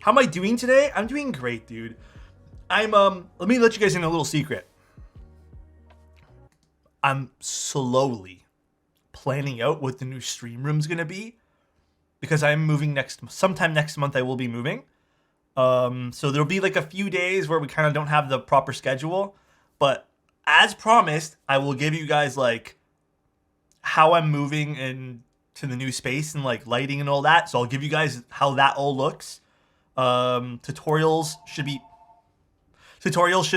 How am I doing today? I'm doing great, dude. Let me let you guys in a little secret. I'm slowly planning out what the new stream room's gonna be because I'm moving sometime next month. I will be moving. So there'll be like a few days where we kind of don't have the proper schedule, but as promised, I will give you guys like how I'm moving and to the new space and like lighting and all that. So I'll give you guys how that all looks. Tutorials should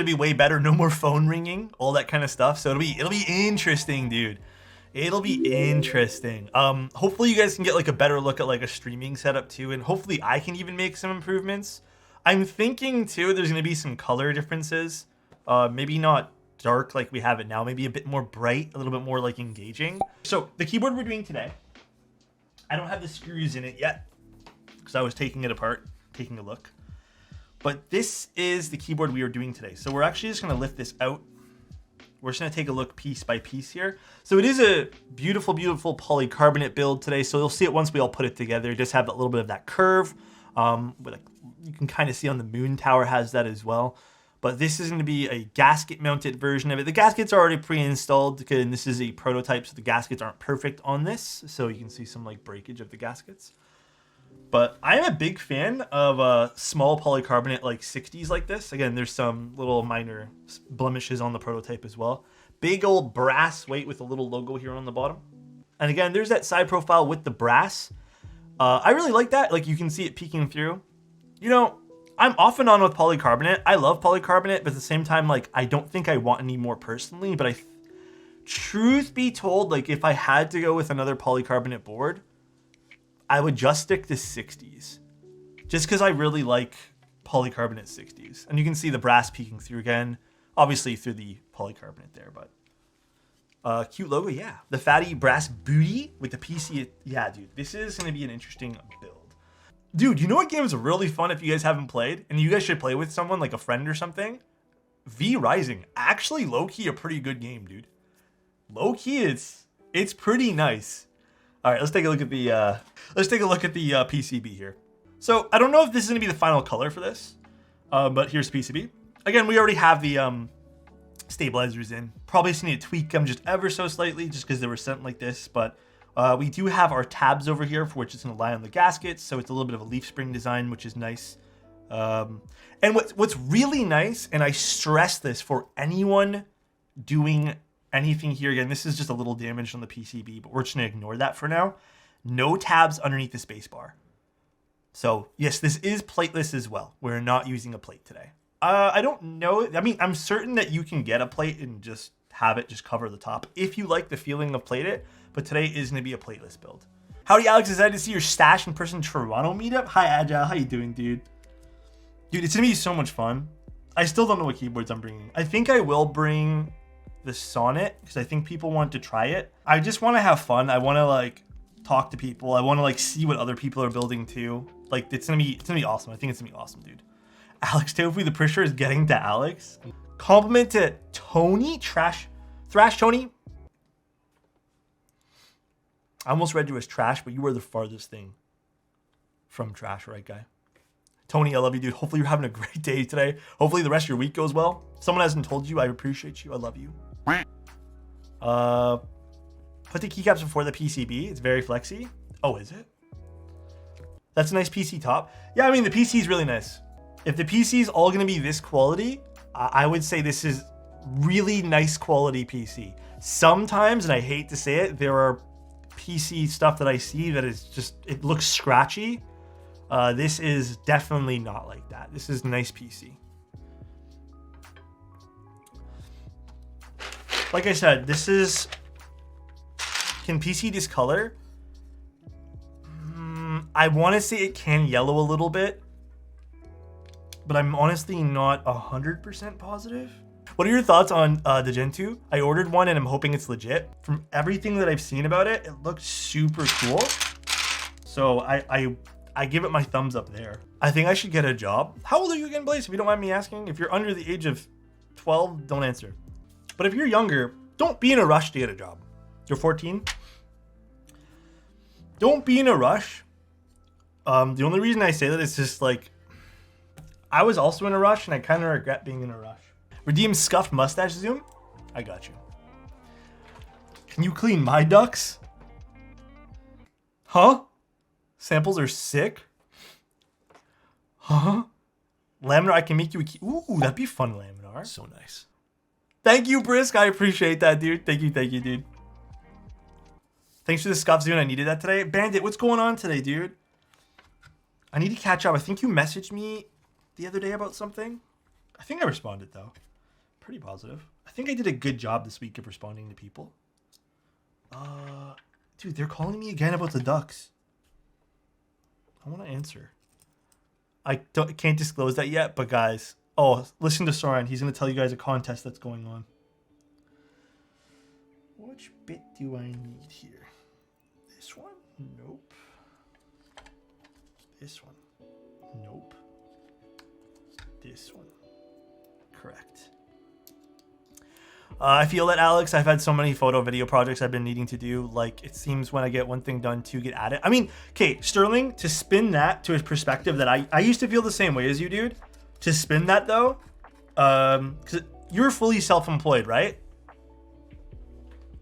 be way better. No more phone ringing, all that kind of stuff. So it'll be interesting, dude. It'll be interesting. Hopefully you guys can get like a better look at like a streaming setup too, and hopefully I can even make some improvements. I'm thinking too there's gonna be some color differences. Maybe not dark like we have it now, maybe a bit more bright, a little bit more like engaging. So the keyboard we're doing today, I don't have the screws in it yet because I was taking it apart, taking a look. But this is the keyboard we are doing today. So we're actually just gonna lift this out. We're just gonna take a look piece by piece here. So it is a beautiful, beautiful polycarbonate build today. So you'll see it once we all put it together. Just have a little bit of that curve. But you can kind of see on the moon tower has that as well. But this is gonna be a gasket mounted version of it. The gaskets are already pre-installed because this is a prototype, so the gaskets aren't perfect on this. So you can see some like breakage of the gaskets. But I am a big fan of small polycarbonate like 60s like this. Again, there's some little minor blemishes on the prototype as well. Big old brass weight with a little logo here on the bottom. And again, there's that side profile with the brass. I really like that. Like you can see it peeking through. You know, I'm off and on with polycarbonate. I love polycarbonate, but at the same time, like I don't think I want any more personally. But truth be told, like if I had to go with another polycarbonate board, I would just stick to 60s. Just because I really like polycarbonate 60s. And you can see the brass peeking through again. Obviously through the polycarbonate there, but cute logo, yeah. The fatty brass booty with the PC. Yeah, dude, this is going to be an interesting build. Dude, you know what game is really fun if you guys haven't played? And you guys should play with someone, like a friend or something? V Rising. Actually, low-key a pretty good game, dude. Low-key, it's pretty nice. All right, let's take a look at the PCB here. So I don't know if this is gonna be the final color for this, but here's PCB. Again, we already have the stabilizers in. Probably just need to tweak them just ever so slightly, just because they were sent like this. But we do have our tabs over here for which it's gonna lie on the gaskets, so it's a little bit of a leaf spring design, which is nice. And what's really nice, and I stress this for anyone doing anything here, again, this is just a little damage on the PCB, but we're just gonna ignore that for now. No tabs underneath the spacebar. So yes, this is plateless as well. We're not using a plate today. I don't know. I mean, I'm certain that you can get a plate and just have it just cover the top if you like the feeling of plated, but today is gonna be a plateless build. Howdy, Alex. Excited to see your stash in person Toronto meetup. Hi, Agile. How you doing, dude? Dude, it's gonna be so much fun. I still don't know what keyboards I'm bringing. I think I will bring the Sonnet because I think people want to try it. I just want to have fun. I want to like talk to people. I want to like see what other people are building too. Like it's gonna be awesome. I think it's gonna be awesome, dude. Alex, hopefully the pressure is getting to Alex. Compliment to Tony Thrash Tony. I almost read you as trash, but you were the farthest thing from trash, right, guy? Tony, I love you, dude. Hopefully you're having a great day today. Hopefully the rest of your week goes well. Someone hasn't told you, I appreciate you. I love you. Put the keycaps before the PCB. It's very flexy. Oh, is it? That's a nice PC top. Yeah, I mean, the PC is really nice. If the PC is all going to be this quality, I would say this is really nice quality PC. Sometimes, and I hate to say it, there are PC stuff that I see that is just, it looks scratchy. This is definitely not like that. This is nice PC. Like I said, this is... Can PC discolor? I want to say it can yellow a little bit, but I'm honestly not 100% positive. What are your thoughts on the Gen 2? I ordered one and I'm hoping it's legit. From everything that I've seen about it, it looks super cool. So I give it my thumbs up there. I think I should get a job. How old are you again, Blaze? If you don't mind me asking. If you're under the age of 12, don't answer. But if you're younger, don't be in a rush to get a job. You're 14. Don't be in a rush. The only reason I say that is just like, I was also in a rush, and I kind of regret being in a rush. Redeem scuffed mustache zoom. I got you. Can you clean my ducks? Huh? Samples are sick. Huh? Laminar, I can make you a key. Ooh, that'd be fun, Laminar. So nice. Thank you, Brisk. I appreciate that, dude. Thank you, dude. Thanks for the scuff zoom. I needed that today. Bandit, what's going on today, dude? I need to catch up. I think you messaged me the other day about something. I think I responded, though. Pretty positive. I think I did a good job this week of responding to people. Dude, they're calling me again about the ducks. I want to answer. I can't disclose that yet, but guys, listen to Soren. He's going to tell you guys a contest that's going on. Which bit do I need here? This one? Nope. This one? Nope. This one. Correct. I feel that, Alex, I've had so many photo video projects I've been needing to do. Like, it seems when I get one thing done, two get added. I mean, okay, Sterling, to spin that to a perspective that I used to feel the same way as you, dude. To spin that, though, because you're fully self-employed, right?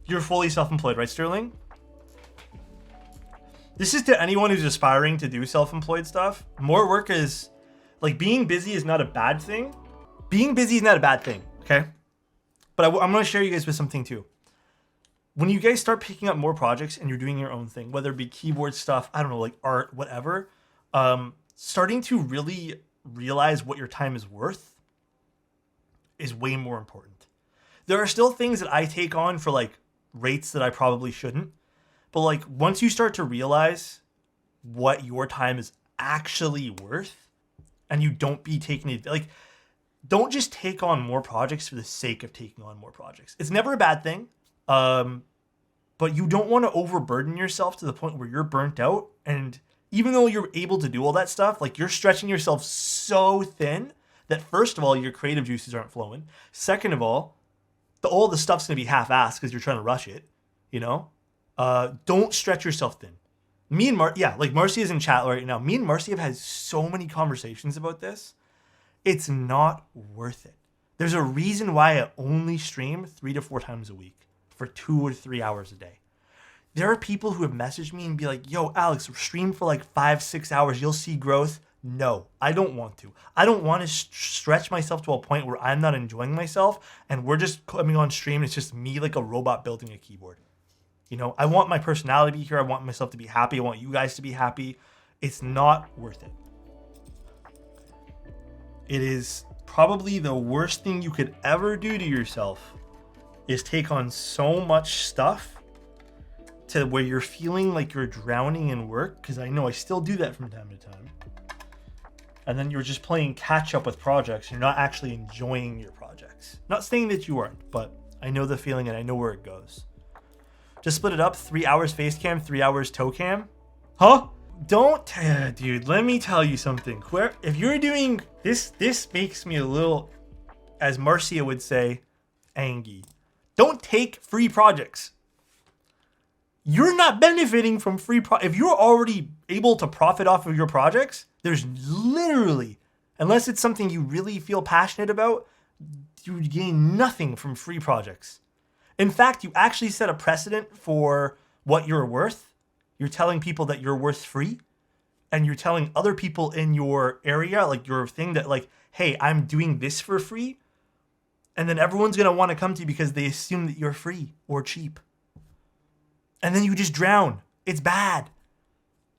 You're fully self-employed, right, Sterling? This is to anyone who's aspiring to do self-employed stuff. More work is, like, being busy is not a bad thing. Being busy is not a bad thing, okay? But I'm going to share you guys with something too. When you guys start picking up more projects and you're doing your own thing, whether it be keyboard stuff, I don't know, like art, whatever, starting to really realize what your time is worth is way more important. There are still things that I take on for like rates that I probably shouldn't. But like once you start to realize what your time is actually worth and you don't be taking it, like, don't just take on more projects for the sake of taking on more projects. It's never a bad thing. But you don't want to overburden yourself to the point where you're burnt out. And even though you're able to do all that stuff, like you're stretching yourself so thin that first of all, your creative juices aren't flowing. Second of all the stuff's going to be half-assed because you're trying to rush it, you know? Don't stretch yourself thin. Me and Marcy is in chat right now. Me and Marcy have had so many conversations about this. It's not worth it. There's a reason why I only stream 3 to 4 times a week for 2 or 3 hours a day. There are people who have messaged me and be like, yo, Alex, stream for like 5-6 hours. You'll see growth. No, I don't want to. I don't want to stretch myself to a point where I'm not enjoying myself and we're just coming on stream. It's just me like a robot building a keyboard. You know, I want my personality to be here. I want myself to be happy. I want you guys to be happy. It's not worth it. It is probably the worst thing you could ever do to yourself is take on so much stuff to where you're feeling like you're drowning in work. Because I know I still do that from time to time. And then you're just playing catch up with projects. You're not actually enjoying your projects. Not saying that you aren't, but I know the feeling and I know where it goes. Just split it up. 3 hours face cam, 3 hours toe cam. Huh? Dude, let me tell you something. If you're doing this makes me a little, as Marcia would say, angry. Don't take free projects. You're not benefiting from if you're already able to profit off of your projects, there's literally, unless it's something you really feel passionate about, you gain nothing from free projects. In fact, you actually set a precedent for what you're worth. You're telling people that you're worth free, and you're telling other people in your area, like your thing, that like, hey, I'm doing this for free. And then everyone's going to want to come to you because they assume that you're free or cheap. And then you just drown. It's bad.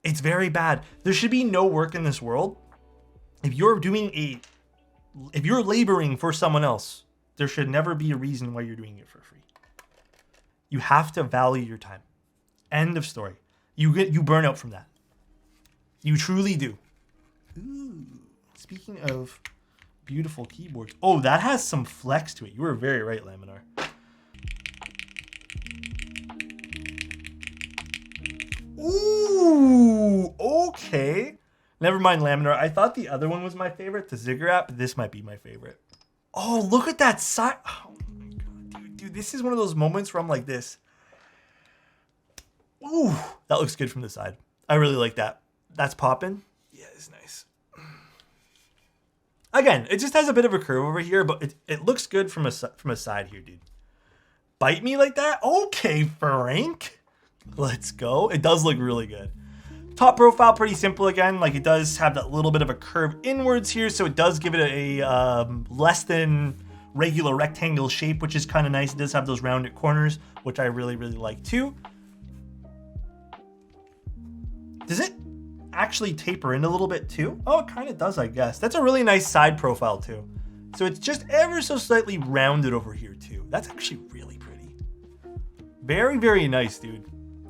It's very bad. There should be no work in this world. If you're laboring for someone else, there should never be a reason why you're doing it for free. You have to value your time. End of story. You burn out from that. You truly do. Ooh, speaking of beautiful keyboards. Oh, that has some flex to it. You were very right, Laminar. Ooh, okay. Never mind, Laminar. I thought the other one was my favorite, the Ziggurat, but this might be my favorite. Oh, look at that side. Oh my god, dude, this is one of those moments where I'm like this. Ooh, that looks good from the side. I really like that. That's popping. Yeah, it's nice. Again, it just has a bit of a curve over here, but it looks good from a side here, dude. Bite me like that? Okay, Frank. Let's go. It does look really good. Top profile, pretty simple again. Like, it does have that little bit of a curve inwards here, so it does give it a less than regular rectangle shape, which is kind of nice. It does have those rounded corners, which I really, really like too. Does it actually taper in a little bit too? Oh, it kind of does, I guess. That's a really nice side profile too. So it's just ever so slightly rounded over here too. That's actually really pretty. Very, very nice, dude.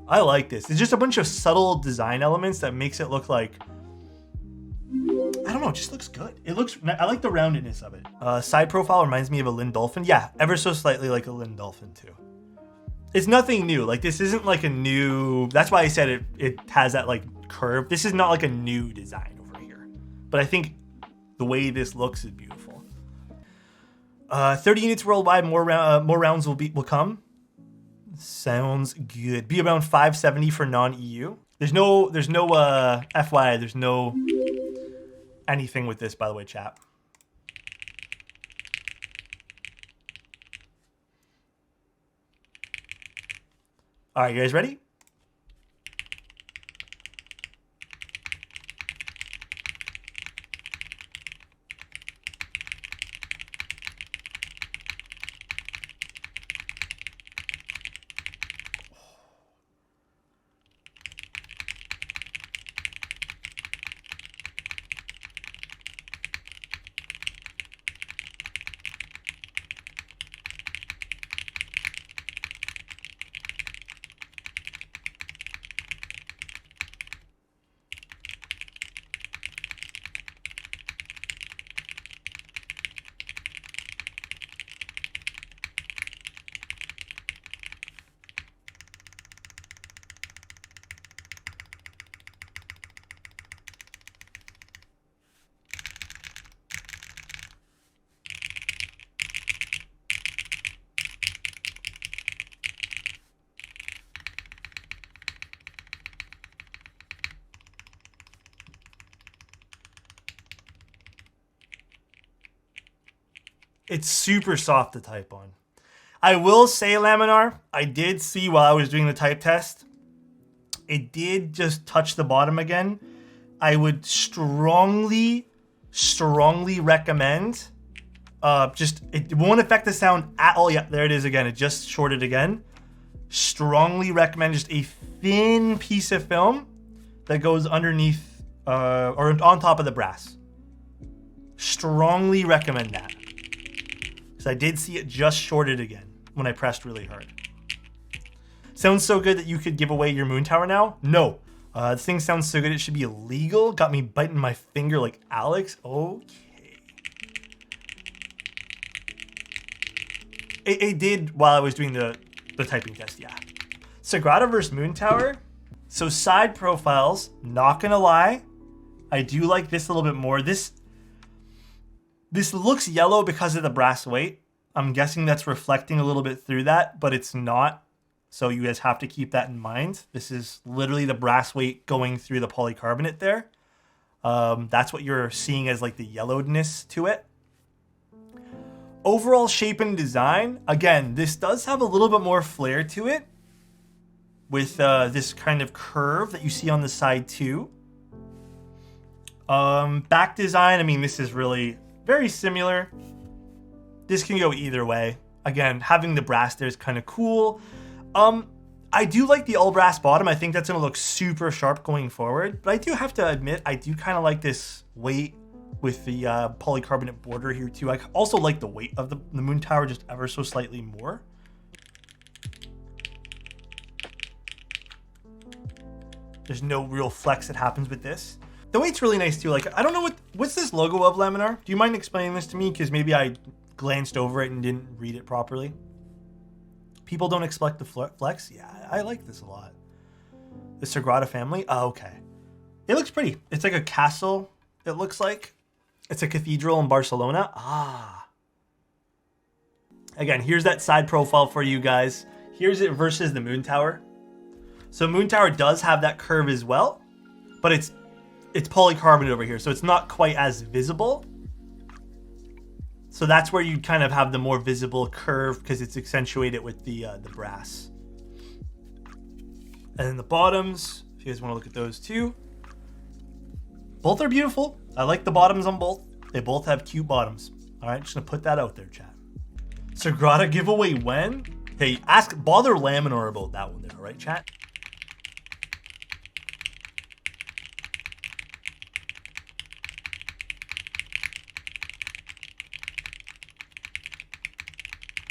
I like this. It's just a bunch of subtle design elements that makes it look like, I don't know, it just looks good. I like the roundedness of it. Side profile reminds me of a Lindolphin. Yeah, ever so slightly like a Lindolphin too. It's nothing new. Like, this isn't like a new, that's why I said it has that like curve. This is not like a new design over here. But I think the way this looks is beautiful. 30 units worldwide, more rounds will come. Sounds good. Be around 570 for non-EU. There's no FYI, there's no anything with this, by the way, chat. All right, you guys ready? It's super soft to type on. I will say, Laminar, I did see while I was doing the type test, it did just touch the bottom again. I would strongly recommend, it won't affect the sound at all. Yeah, there it is again. It just shorted again. Strongly recommend just a thin piece of film that goes underneath or on top of the brass. Strongly recommend that. Because I did see it just shorted again when I pressed really hard. Sounds so good that you could give away your moon tower now? No. This thing sounds so good it should be illegal. Got me biting my finger like Alex. Okay. It did while I was doing the typing test, yeah. Sagrada versus moon tower. So side profiles, not gonna lie, I do like this a little bit more. This looks yellow because of the brass weight. I'm guessing that's reflecting a little bit through that, but it's not. So you guys have to keep that in mind. This is literally the brass weight going through the polycarbonate there. That's what you're seeing as like the yellowedness to it. Overall shape and design, again, this does have a little bit more flair to it with this kind of curve that you see on the side too. Back design, I mean, this is really very similar. This can go either way. Again, having the brass there is kind of cool. I do like the all brass bottom. I think that's going to look super sharp going forward. But I do have to admit, I do kind of like this weight with the polycarbonate border here too. I also like the weight of the moon tower just ever so slightly more. There's no real flex that happens with this. The weight's really nice too. Like, I don't know what's this logo of, Laminar? Do you mind explaining this to me? Because maybe I glanced over it and didn't read it properly. People don't expect the flex. Yeah, I like this a lot. The Sagrada family. Oh, okay. It looks pretty. It's like a castle, it looks like. It's a cathedral in Barcelona. Ah. Again, here's that side profile for you guys. Here's it versus the moon tower. So moon tower does have that curve as well, but it's polycarbonate over here, so it's not quite as visible. So that's where you kind of have the more visible curve because it's accentuated with the brass. And then the bottoms, if you guys want to look at those too. Both are beautiful. I like the bottoms on both. They both have cute bottoms. All right, just gonna put that out there, chat. Sagrada giveaway when? Hey, bother Laminor about that one there, all right, chat?